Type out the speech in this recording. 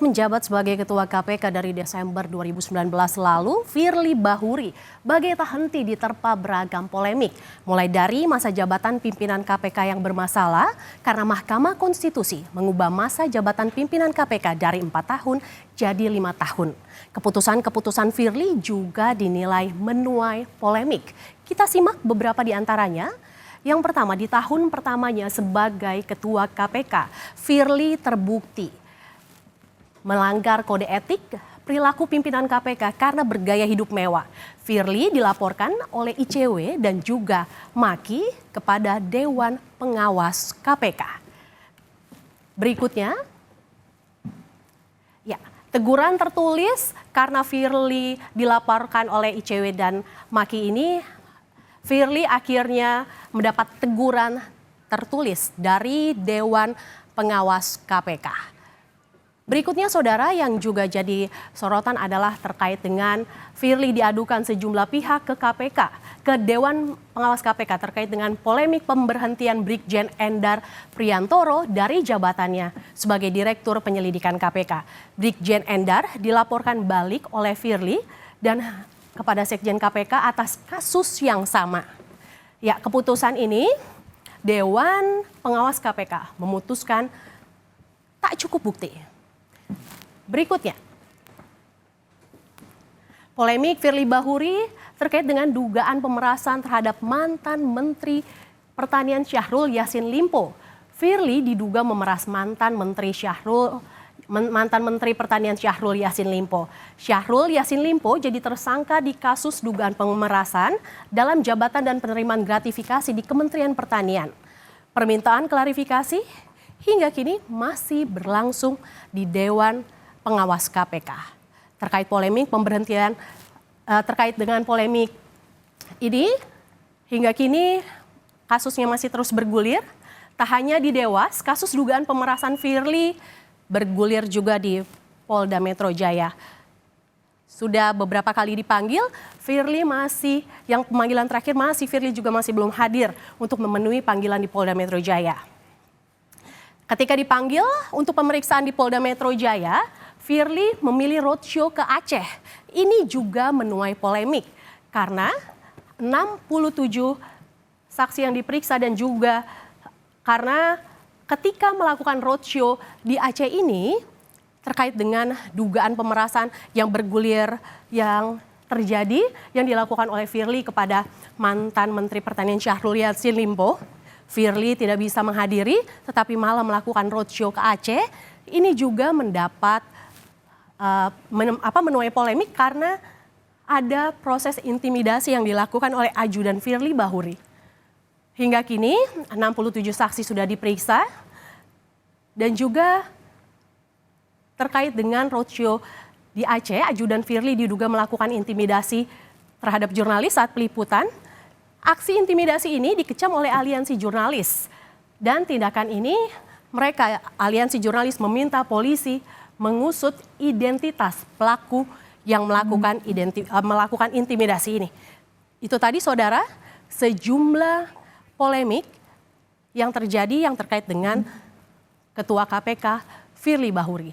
Sejak menjabat sebagai Ketua KPK dari Desember 2019 lalu, Firly Bahuri bagai tak henti diterpa beragam polemik. Mulai dari masa jabatan pimpinan KPK yang bermasalah karena Mahkamah Konstitusi mengubah masa jabatan pimpinan KPK dari 4 tahun jadi 5 tahun. Keputusan-keputusan Firly juga dinilai menuai polemik. Kita simak beberapa di antaranya. Yang pertama, di tahun pertamanya sebagai Ketua KPK, Firly terbukti melanggar kode etik perilaku pimpinan KPK karena bergaya hidup mewah. Firly dilaporkan oleh ICW dan juga Maki kepada Dewan Pengawas KPK. Berikutnya, teguran tertulis karena Firly dilaporkan oleh ICW dan Maki ini, Firly akhirnya mendapat teguran tertulis dari Dewan Pengawas KPK. Berikutnya saudara, yang juga jadi sorotan adalah terkait dengan Firly diadukan sejumlah pihak ke KPK, ke Dewan Pengawas KPK terkait dengan polemik pemberhentian Brigjen Endar Priantoro dari jabatannya sebagai Direktur Penyelidikan KPK. Brigjen Endar dilaporkan balik oleh Firly dan kepada Sekjen KPK atas kasus yang sama. Ya, keputusan ini Dewan Pengawas KPK memutuskan tak cukup bukti. Berikutnya, polemik Firly Bahuri terkait dengan dugaan pemerasan terhadap mantan Menteri Pertanian Syahrul Yassin Limpo. Firly diduga memeras mantan Menteri Pertanian Syahrul Yassin Limpo. Syahrul Yassin Limpo jadi tersangka di kasus dugaan pemerasan dalam jabatan dan penerimaan gratifikasi di Kementerian Pertanian. Permintaan klarifikasi hingga kini masih berlangsung di Dewan Pengawas KPK. Terkait polemik pemberhentian, terkait dengan polemik ini, hingga kini kasusnya masih terus bergulir. Tak hanya di Dewas, kasus dugaan pemerasan Firly bergulir juga di Polda Metro Jaya. Sudah beberapa kali dipanggil, Firly masih, yang pemanggilan terakhir Firly juga masih belum hadir untuk memenuhi panggilan di Polda Metro Jaya. Ketika dipanggil untuk pemeriksaan di Polda Metro Jaya, Firly memilih roadshow ke Aceh. Ini juga menuai polemik karena 67 saksi yang diperiksa dan juga karena ketika melakukan roadshow di Aceh ini terkait dengan dugaan pemerasan yang bergulir yang terjadi yang dilakukan oleh Firly kepada mantan Menteri Pertanian Syahrul Yassin Limpo. Firly tidak bisa menghadiri tetapi malah melakukan roadshow ke Aceh. Ini juga mendapat menuai polemik karena ada proses intimidasi yang dilakukan oleh ajudan Firly Bahuri. Hingga kini 67 saksi sudah diperiksa dan juga terkait dengan roadshow di Aceh, ajudan Firly diduga melakukan intimidasi terhadap jurnalis saat peliputan. Aksi intimidasi ini dikecam oleh aliansi jurnalis dan tindakan ini aliansi jurnalis meminta polisi mengusut identitas pelaku yang melakukan intimidasi ini. Itu tadi saudara, sejumlah polemik yang terjadi yang terkait dengan Ketua KPK Firly Bahuri.